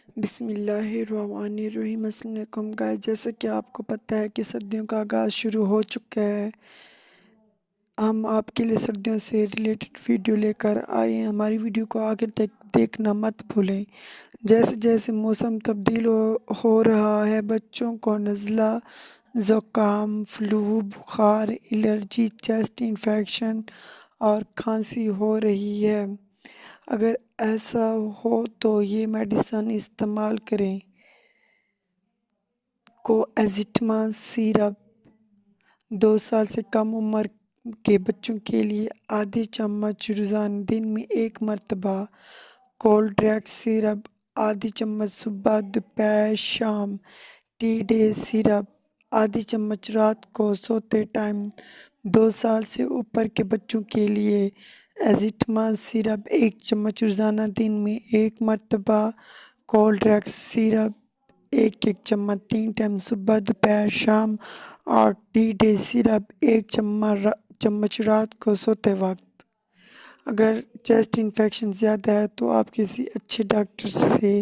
بسم اللہ الرحمن الرحیم۔ السلام علیکم گائز، جیسا کہ آپ کو پتہ ہے کہ سردیوں کا آغاز شروع ہو چکا ہے۔ ہم آپ کے لیے سردیوں سے ریلیٹڈ ویڈیو لے کر آئے ہیں۔ ہماری ویڈیو کو آخر تک دیکھنا مت بھولیں۔ جیسے جیسے موسم تبدیل ہو رہا ہے، بچوں کو نزلہ، زکام، فلو، بخار، الرجی، چیسٹ انفیکشن اور کھانسی ہو رہی ہے۔ اگر ایسا ہو تو یہ میڈیسن استعمال کریں۔ کوازیٹمال سیرپ 2 سال سے کم عمر کے بچوں کے لیے آدھی چمچ روزانہ دن میں 1 مرتبہ۔ کولڈریکس سیرپ آدھی چمچ صبح، دوپہر، شام۔ ٹی ڈے سیرپ آدھی چمچ رات کو سوتے ٹائم۔ 2 سال سے اوپر کے بچوں کے لیے ایزیٹمال سیرپ 1 چمچ روزانہ دن میں 1 مرتبہ۔ کولڈریکس سیرپ 1 چمچ 3 ٹائم صبح، دوپہر، شام۔ اور ٹی ڈے سیرپ 1 چمچ رات کو سوتے وقت۔ اگر چیسٹ انفیکشن زیادہ ہے تو آپ کسی اچھے ڈاکٹر سے